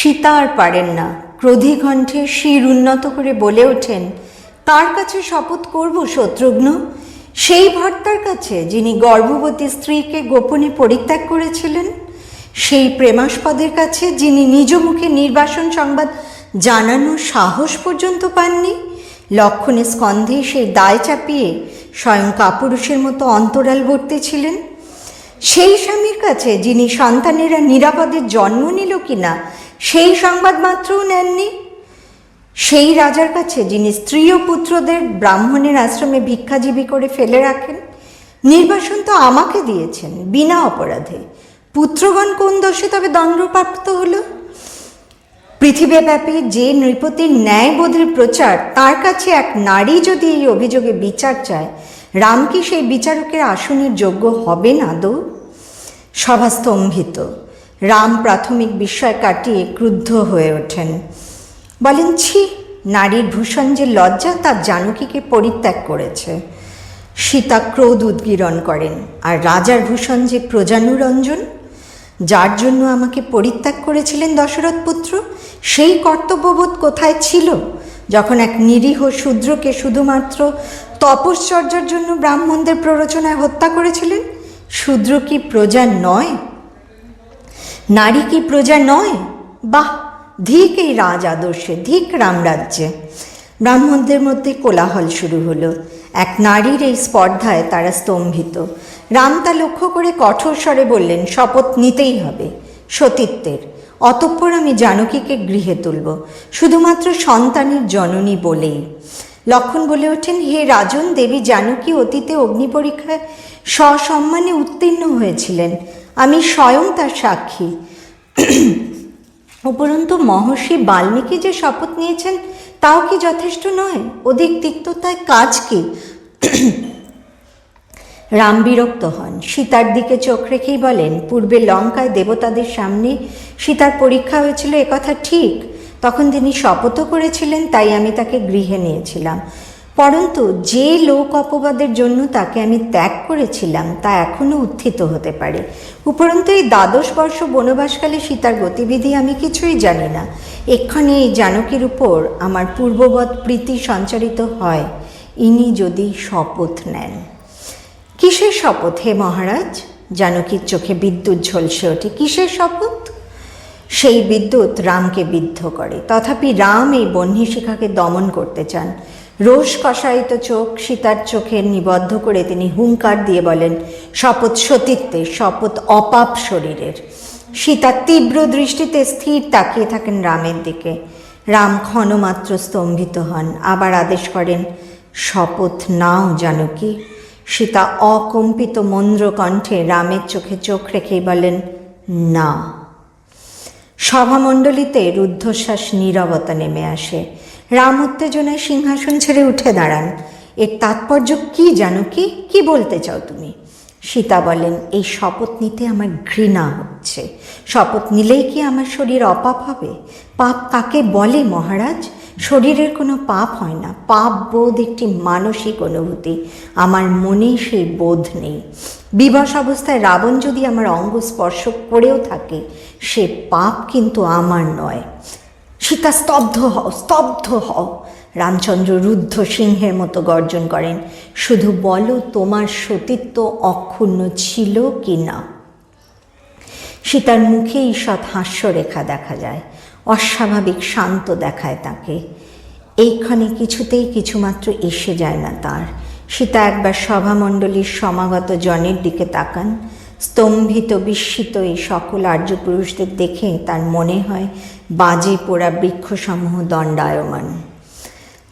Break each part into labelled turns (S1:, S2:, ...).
S1: সীতা আর পারেন না, ক্রোধী কণ্ঠে শির উন্নত করে বলে ওঠেন, কার কাছে শপথ করব শত্রুঘ্ন? সেই ভর্তার কাছে যিনি গর্ভবতী স্ত্রীকে গোপনে পরিত্যাগ করেছিলেন, সেই প্রেমাস্পদের কাছে যিনি নিজ মুখে নির্বাসন সংবাদ জানানোর সাহস পর্যন্ত পাননি, লক্ষণে স্কন্ধে সেই দায় চাপিয়ে স্বয়ং কাপুরুষের মতো অন্তরালবর্তী ছিলেন, সেই স্বামীর কাছে যিনি সন্তানেরা নিরাপদে জন্ম নিল কিনা সেই সংবাদ মাত্রও নেননি, সেই রাজার কাছে যিনি স্ত্রী ও পুত্রদের ব্রাহ্মণের আশ্রমে ভিক্ষাজীবী করে ফেলে রাখেন। নির্বাসন তো আমাকে দিয়েছেন বিনা অপরাধে, পুত্রগণ কোন দোষে তবে দণ্ডপ্রাপ্ত হল? পৃথিবীব্যাপী যে নৃপতির ন্যায়বোধের প্রচার, তার কাছে এক নারী যদি এই অভিযোগে বিচার চায়, রাম কি সেই বিচারকের আসনের যোগ্য হবেন আদৌ? সভা স্তম্ভিত। রাম প্রাথমিক বিস্ময় কাটিয়ে ক্রুদ্ধ হয়ে ওঠেন, বলেন, ছি, নারীর ভূষণ যে লজ্জা তার জানকীকে পরিত্যাগ করেছে। সীতা ক্রোধ উদ্গীরণ করেন, আর রাজার ভূষণ যে প্রজানুরঞ্জন, যার জন্য আমাকে পরিত্যাগ করেছিলেন দশরথ পুত্র, সেই কর্তব্যবোধ কোথায় ছিল যখন এক নিরীহ শূদ্রকে শুধুমাত্র তপশ্চর্যার জন্য ব্রাহ্মণদের প্ররোচনায় হত্যা করেছিলেন? শূদ্র কি প্রজা নয়? নারী কি প্রজা নয়? বাহ, ধিক এই রাজ আদর্শে, ধিক রামরাজ্যে। ব্রাহ্মণদের মধ্যে কোলাহল শুরু হলো। এক নারীর এই স্পর্ধায় তারা স্তম্ভিত। রাম তা লক্ষ্য করে কঠোর স্বরে বললেন, শপথ নিতেই হবে সতীত্বের, অতঃপর আমি জানকীকে গৃহে তুলব, শুধুমাত্র সন্তানের জননী বলেই। লক্ষণ বলে ওঠেন, হে রাজন, দেবী জানকী অতীতে অগ্নি পরীক্ষায় সসম্মানে উত্তীর্ণ হয়েছিলেন, আমি স্বয়ং তার সাক্ষী। উপরন্তু মহর্ষি বাল্মীকি যে শপথ নিয়েছেন তাও কি যথেষ্ট নয়? অধিক তিক্ততায় কাজ কি? রাম বিরক্ত হন, সীতার দিকে চোখ রেখেই বলেন, পূর্বে লঙ্কায় দেবতাদের সামনে সীতার পরীক্ষা হয়েছিল, একথা ঠিক। তখন তিনি শপথও করেছিলেন, তাই আমি তাকে গৃহে নিয়েছিলাম। পরন্তু যে লোক অপবাদের জন্য তাকে আমি ত্যাগ করেছিলাম তা এখনও উত্থিত হতে পারে। উপরন্তু এই 12 বর্ষ বনবাসকালে সীতার গতিবিধি আমি কিছুই জানি না। এক্ষণে এই জানকীর উপর আমার পূর্ববৎ প্রীতি সঞ্চারিত হয়, ইনি যদি শপথ নেন। কিসের শপথ হে মহারাজ? জানকীর চোখে বিদ্যুৎ ঝলসে ওঠে। কিসের শপথ? সেই বিদ্যুৎ রামকে বিদ্ধ করে। তথাপি রাম এই বহ্নিশিখাকে দমন করতে চান। রোষ কষায়িত চোখ সীতার চোখে নিবদ্ধ করে তিনি হুঙ্কার দিয়ে বলেন, শপথ সতীত্বের, শপথ অপাপ শরীরের। সীতা তীব্র দৃষ্টিতে স্থির তাকিয়ে থাকেন রামের দিকে। রাম ক্ষণমাত্র স্তম্ভিত হন, আবার আদেশ করেন, শপথ নাও জানকী। সীতা অকম্পিত মন্দ্র কণ্ঠে রামের চোখে চোখ রেখেই বলেন, না। সভামণ্ডলীতে রুদ্ধশ্বাস নীরবতা নেমে আসে। রাম উত্তেজনায় সিংহাসন ছেড়ে উঠে দাঁড়ান। এর তাৎপর্য কি জানকী? কি বলতে চাও তুমি? সীতা বলেন, এই শপথ নিতে আমার ঘৃণা হচ্ছে। শপথ নিলেই কি আমার শরীর অপাপ হবে? পাপ কাকে বলে মহারাজ? শরীরের কোনো পাপ হয় না। পাপ বোধ একটি মানসিক অনুভূতি, আমার মনে সেই বোধ নেই। বিবশ অবস্থায় রাবণ যদি আমার অঙ্গ স্পর্শ করেও থাকে, সে পাপ কিন্তু আমার নয়। সীতা, স্তব্ধ হও, স্তব্ধ হও। রামচন্দ্র রুদ্ধ সিংহের মতো গর্জন করেন, শুধু বলো তোমার সতীত্ব অক্ষুণ্ণ ছিল কি না। সীতার মুখে ঈষৎ হাস্যরেখা দেখা যায়, অস্বাভাবিক শান্ত দেখায় তাকে। এইখানে কিছুতেই কিছুমাত্র এসে যায় না তার। সীতা একবার সভামণ্ডলীর সমাগত জনের দিকে তাকান। স্তম্ভিত বিস্মিত এই সকল আর্য পুরুষদের দেখে তার মনে হয় বাজে পোড়া বৃক্ষসমূহ দণ্ডায়মান,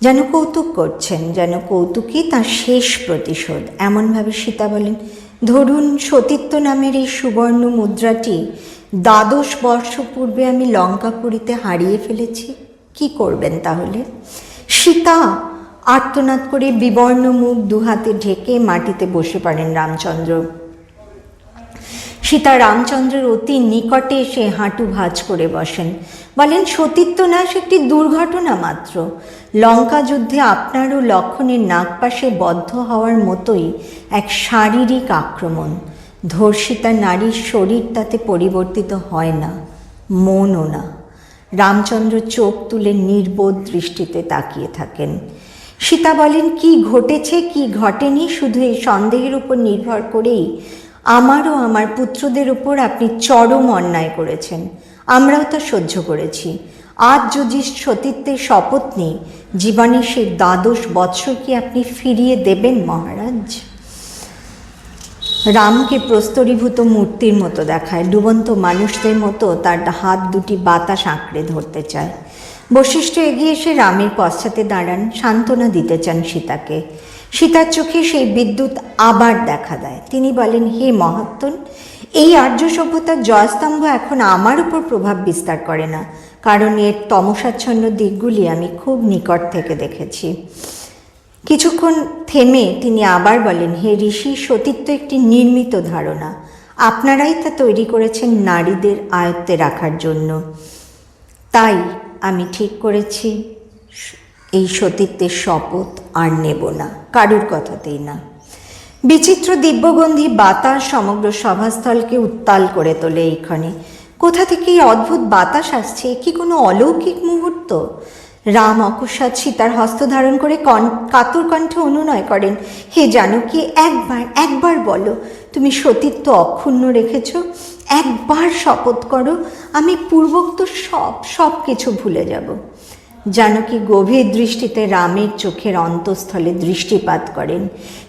S1: যেন কৌতুক করছেন, যেন কৌতুকই তার শেষ প্রতিশোধ। এমনভাবে সীতা বলেন, ধরুন সতীত্ব নামের এই সুবর্ণ মুদ্রাটি 12 বর্ষ পূর্বে আমি লঙ্কাপুরীতে হারিয়ে ফেলেছি, কি করবেন তাহলে? সীতা আর্তনাদ করে বিবর্ণ মুখ দুহাতে ঢেকে মাটিতে বসে পড়েন রামচন্দ্র। সীতা রামচন্দ্রের অতি নিকটে এসে হাঁটু ভাঁজ করে বসেন, বলেন, সতীত্ব নাশ একটি দুর্ঘটনা মাত্র। লঙ্কা যুদ্ধে আপনারও লক্ষণের নাগপাশে বদ্ধ হওয়ার মতোই এক শারীরিক আক্রমণ। ধর্ষিতা নারীর শরীর তাতে পরিবর্তিত হয় না, মনও না। রামচন্দ্র চোখ তুলে নির্বোধ দৃষ্টিতে তাকিয়ে থাকেন। সীতা বলেন, কি ঘটেছে কি ঘটেনি শুধু এই সন্দেহের উপর নির্ভর করেই আমারও আমার পুত্রদের উপর আপনি চরম অন্যায় করেছেন। আমরাও তা সহ্য করেছি। আজ যদি সতীত্বের শপথ নিই, জীবনে সেই 12 বৎসর কি আপনি ফিরিয়ে দেবেন মহারাজ? রামকে প্রস্তরীভূত মূর্তির মতো দেখায়, ডুবন্ত মানুষদের মতো তার হাত দুটি বাতাস আঁকড়ে ধরতে চায়। বশিষ্ঠ এগিয়ে এসে রামের পশ্চাতে দাঁড়ান, সান্ত্বনা দিতে চান সীতাকে। সীতার চোখে সেই বিদ্যুৎ আবার দেখা দেয়। তিনি বলেন, হে মহাত্মন, এই আর্য সভ্যতার জয়স্তম্ভ এখন আমার উপর প্রভাব বিস্তার করে না, কারণ এর তমসাচ্ছন্ন দিকগুলি আমি খুব নিকট থেকে দেখেছি। কিছুক্ষণ থেমে তিনি আবার বলেন, হে ঋষি, সতীত্ব একটি নির্মিত ধারণা। আপনারাই তা তৈরি করেছেন নারীদের আয়ত্তে রাখার জন্য। তাই আমি ঠিক করেছি এই সতীত্বের শপথ আর নেব না, কারুর কথাতেই না। বিচিত্র দিব্যগন্ধি বাতাস সমগ্র সভাস্থলকে উত্তাল করে তোলে। এইখানে কোথা থেকে এই অদ্ভুত বাতাস আসছে? কি কোনো অলৌকিক মুহূর্ত? রাম অকস্মাৎ সীতার হস্ত ধারণ করে কাতর কণ্ঠে অনুনয় করেন, হে জানকী, একবার বলো তুমি সতীত্ব অক্ষুণ্ণ রেখেছ। একবার শপথ করো, আমি পূর্বোক্ত সব কিছু ভুলে যাব। জানকী গভীর দৃষ্টিতে রামের চোখের অন্তঃস্থলে দৃষ্টিপাত করেন।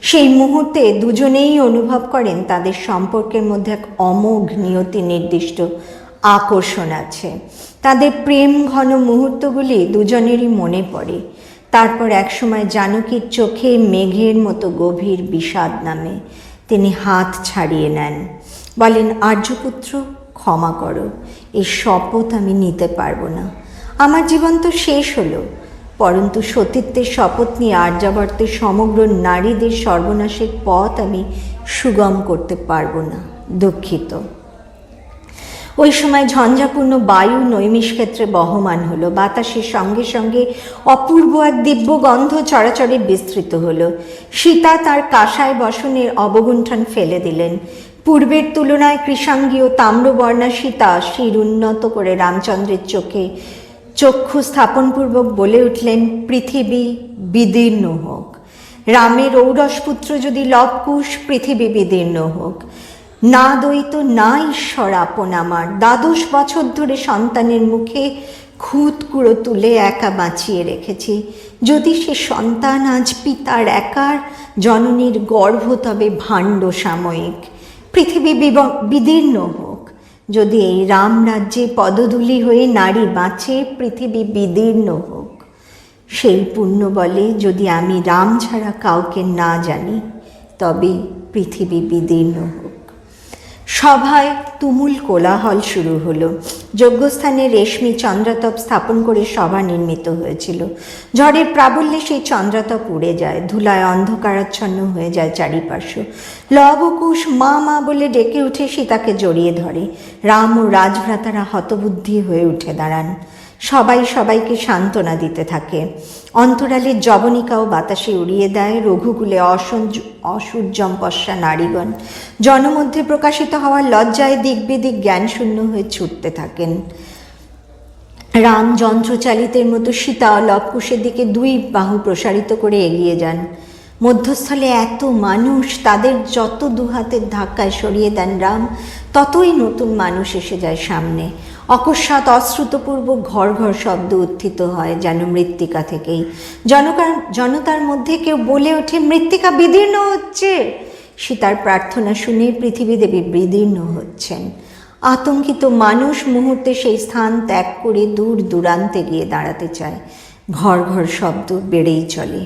S1: সেই মুহূর্তে দুজনেই অনুভব করেন তাদের সম্পর্কের মধ্যে এক অমোঘ নিয়তি নির্দিষ্ট আকর্ষণ আছে। তাদের প্রেম ঘন মুহূর্তগুলি দুজনেরই মনে পড়ে। তারপর একসময় জানকীর চোখে মেঘের মতো গভীর বিষাদ নামে। তিনি হাত ছাড়িয়ে নেন, বলেন, আর্যপুত্র, ক্ষমা করো, এই শপথ আমি নিতে পারবো না। আমার জীবন তো শেষ হলো, পরন্তু সতীত্বের শপথ নিয়ে আর্যাবর্তের সমগ্র নারীদের সর্বনাশের পথ আমি সুগম করতে পারবো না, দুঃখিত। ওই সময় ঝঞ্ঝাপূর্ণ বায়ু নৈমিষক্ষেত্রে বহমান হলো। বাতাসের সঙ্গে সঙ্গে অপূর্ব এক দিব্য গন্ধ চরাচরে বিস্তৃত হলো। সীতা তার কাঁসায় বসনের অবগুণ্ঠন ফেলে দিলেন। পূর্বের তুলনায় কৃষাঙ্গী ও তাম্রবর্ণা সীতা শির উন্নত করে রামচন্দ্রের চক্ষু স্থাপনপূর্বক বলে উঠলেন, পৃথিবী বিদীর্ণ হোক। রামের ঔরসপুত্র যদি লবকুশ, পৃথিবী বিদীর্ণ হোক। না দ্বৈত না ঈশ্বর আপন আমার। 12 বছর ধরে সন্তানের মুখে খুদ কুড়ো তুলে একা বাঁচিয়ে রেখেছি। যদি সে সন্তান আজ পিতার একার, জননীর গর্ভ তবে ভাণ্ড সাময়িক। পৃথিবী বিদীর্ণ হোক। যদি এই রাম রাজ্যে পদধূলি হয়ে নারী বাঁচে, পৃথিবী বিদীর্ণ হোক। সেই পুণ্য বলে যদি আমি রাম ছাড়া কাউকে না জানি, তবে পৃথিবী বিদীর্ণ হোক। সভায় তুমুল কোলাহল শুরু হলো। যজ্ঞস্থানে রেশমি চন্দ্রাতপ স্থাপন করে সভা নির্মিত হয়েছিল। ঝড়ের প্রাবল্যে সেই চন্দ্রাতপ উড়ে যায়, ধুলায় অন্ধকারাচ্ছন্ন হয়ে যায় চারিপার্শ্ব। লবকুশ মা মা বলে ডেকে উঠে সীতাকে জড়িয়ে ধরে। রাম ও রাজভ্রাতারা হতবুদ্ধি হয়ে উঠে দাঁড়ান। সবাই সবাইকে সান্ত্বনা দিতে থাকে। অন্তরালের যবনিকাও বাতাসে উড়িয়ে দেয়। রঘুকুলে অসূর্যম্পস্যা নারীগণ জনমধ্যে প্রকাশিত হওয়ার লজ্জায় দিক বিদিক জ্ঞানশূন্য হয়ে ছুটতে থাকেন। রাম যন্ত্রচালিতের মতো সীতা ও লবকুশের দিকে 2 বাহু প্রসারিত করে এগিয়ে যান। মধ্যস্থলে এত মানুষ, তাদের যত 2 হাতের ধাক্কায় সরিয়ে দেন রাম, ততই নতুন মানুষ এসে যায় সামনে। অকস্মাৎ অশ্রুতপূর্বক ঘর ঘর শব্দ উত্থিত হয়, যেন মৃত্তিকা থেকেই। জনতার মধ্যে কেউ বলে ওঠে, মৃত্তিকা বিদীর্ণ হচ্ছে। সীতার প্রার্থনা শুনে পৃথিবী দেবী বিদীর্ণ হচ্ছেন। আতঙ্কিত মানুষ মুহূর্তে সেই স্থান ত্যাগ করে দূর দূরান্তে গিয়ে দাঁড়াতে চায়। ঘর ঘর শব্দ বেড়েই চলে।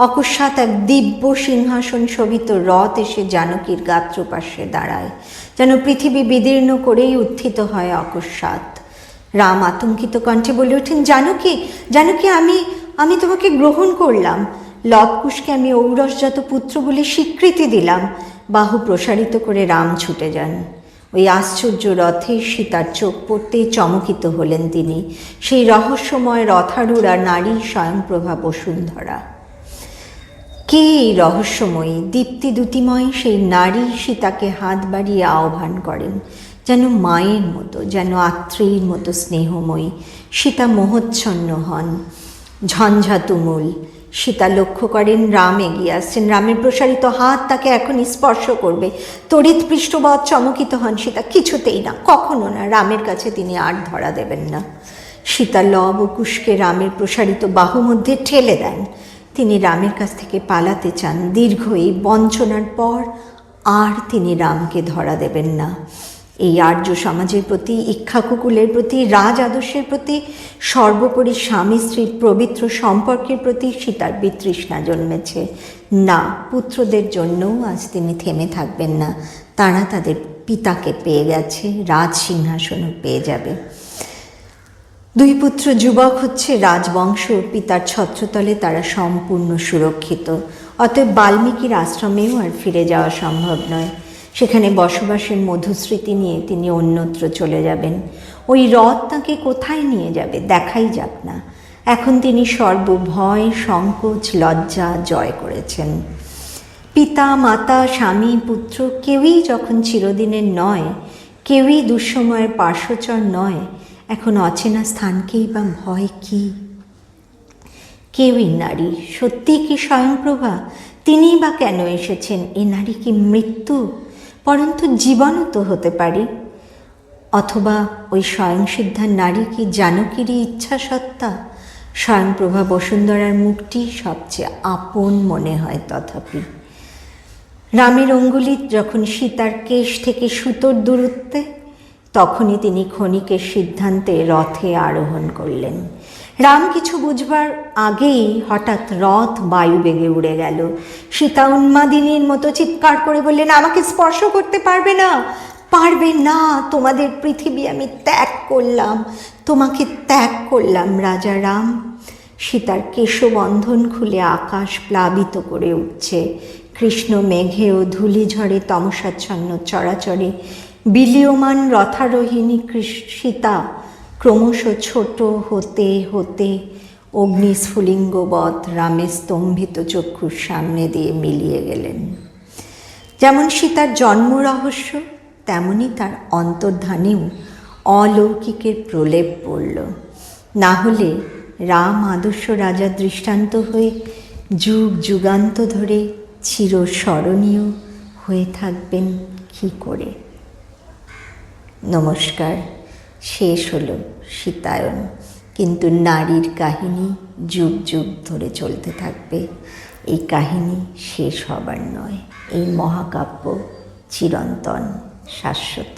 S1: অকস্মাৎ এক দিব্য সিংহাসন শোভিত রথ এসে জানকীর গাত্রপার্শ্বে দাঁড়ায়, যেন পৃথিবী বিদীর্ণ করেই উত্থিত হয় অকস্মাৎ। রাম আতঙ্কিত কণ্ঠে বলে ওঠেন, জানকী, জানকী, আমি তোমাকে গ্রহণ করলাম। লবকুশকে আমি ঔরসজাত পুত্র বলে স্বীকৃতি দিলাম। বাহু প্রসারিত করে রাম ছুটে যান। ওই আশ্চর্য রথে সীতার চোখ পড়তেই চমকিত হলেন তিনি। সেই রহস্যময় রথারূঢ়া নারী স্বয়ংপ্রভা বসুন্ধরা। কে এই রহস্যময়ী দীপ্তিদ্যুতিময় সেই নারী? সীতাকে হাত বাড়িয়ে আহ্বান করেন। যেন মায়ের মতো, যেন আত্রেয়ীর মতো স্নেহময়ী। সীতা মোহচ্ছন্ন হন, ঝঞ্ঝা তুমুল। সীতা লক্ষ্য করেন রাম এগিয়ে আসছেন, রামের প্রসারিত হাত তাকে এখনই স্পর্শ করবে। তড়িৎ পৃষ্ঠবৎ চমকিত হন সীতা, কিছুতেই না, কখনো না, রামের কাছে তিনি আর ধরা দেবেন না। সীতা লব ও কুশকে রামের প্রসারিত বাহু মধ্যে ঠেলে দেন। তিনি রামের কাছ থেকে পালাতে চান। দীর্ঘ এই বঞ্চনার পর আর তিনি রামকে ধরা দেবেন না। এই আর্য সমাজের প্রতি, ইক্ষ্বাকুকুলের প্রতি, রাজ আদর্শের প্রতি, সর্বোপরি স্বামী স্ত্রীর পবিত্র সম্পর্কের প্রতি সীতার বিতৃষ্ণা জন্মেছে। না, পুত্রদের জন্যও আজ তিনি থেমে থাকবেন না। তারা তাদের পিতাকে পেয়ে গেছে, রাজ সিংহাসনও পেয়ে যাবে। দুই পুত্র যুবক হচ্ছে রাজবংশ, পিতার ছত্রতলে তারা সম্পূর্ণ সুরক্ষিত। অতএব বাল্মীকির আশ্রমেও আর ফিরে যাওয়া সম্ভব নয়। সেখানে বসবাসের মধুস্মৃতি নিয়ে তিনি অন্যত্র চলে যাবেন। ওই রথ তাঁকে কোথায় নিয়ে যাবে দেখাই যাক না। এখন তিনি সর্বভয়, সংকোচ, লজ্জা জয় করেছেন। পিতা, মাতা, স্বামী, পুত্র কেউই যখন চিরদিনের নয়, কেউই দুঃসময়ের পার্শ্বচর নয়, এখন অচেনা স্থানকেই বা ভয় কি? কেউই নারী, সত্যি কি স্বয়ংপ্রভা? তিনিই বা কেন এসেছেন? এ নারী কি মৃত্যু? পরন্তু জীবনও তো হতে পারে। অথবা ওই স্বয়ংসিদ্ধার নারী কি জানকীরই ইচ্ছা সত্তা? স্বয়ংপ্রভা বসুন্ধরার মুখটি সবচেয়ে আপন মনে হয়। তথাপি রামের অঙ্গুলি যখন সীতার কেশ থেকে সুতোর দূরত্বে, তখনই তিনি ক্ষণিকের সিদ্ধান্তে রথে আরোহণ করলেন। রাম কিছু বুঝবার আগেই হঠাৎ রথ বায়ুবেগে উড়ে গেল। সীতা উন্মাদিনীর মতো চিৎকার করে বললেন, আমাকে স্পর্শ করতে পারবে না, পারবে না। তোমাদের পৃথিবী আমি ত্যাগ করলাম, তোমাকে ত্যাগ করলাম রাজা রাম। সীতার কেশবন্ধন খুলে আকাশ প্লাবিত করে উঠছে। কৃষ্ণ মেঘে ও ধূলিঝড়ে তমসাচ্ছন্ন চরাচরে বিলীয়মান রথারোহিণী সীতা ক্রমশ ছোট হতে হতে অগ্নিস্ফুলিঙ্গবৎ রামের স্তম্ভিত চক্ষুর সামনে দিয়ে মিলিয়ে গেলেন। যেমন সীতার জন্ম রহস্য, তেমনি তার অন্তর্ধানেও অলৌকিকের প্রলেপ পড়ল। না হলে রাম আদর্শ রাজার দৃষ্টান্ত হয়ে যুগ যুগান্ত ধরে চিরস্মরণীয় হয়ে থাকবেন কি করে? নমস্কার। শেষ হলো সীতায়ন, কিন্তু নারীর কাহিনী যুগ যুগ ধরে চলতে থাকবে। এই কাহিনী শেষ হবার নয়। এই মহাকাব্য চিরন্তন, শাশ্বত।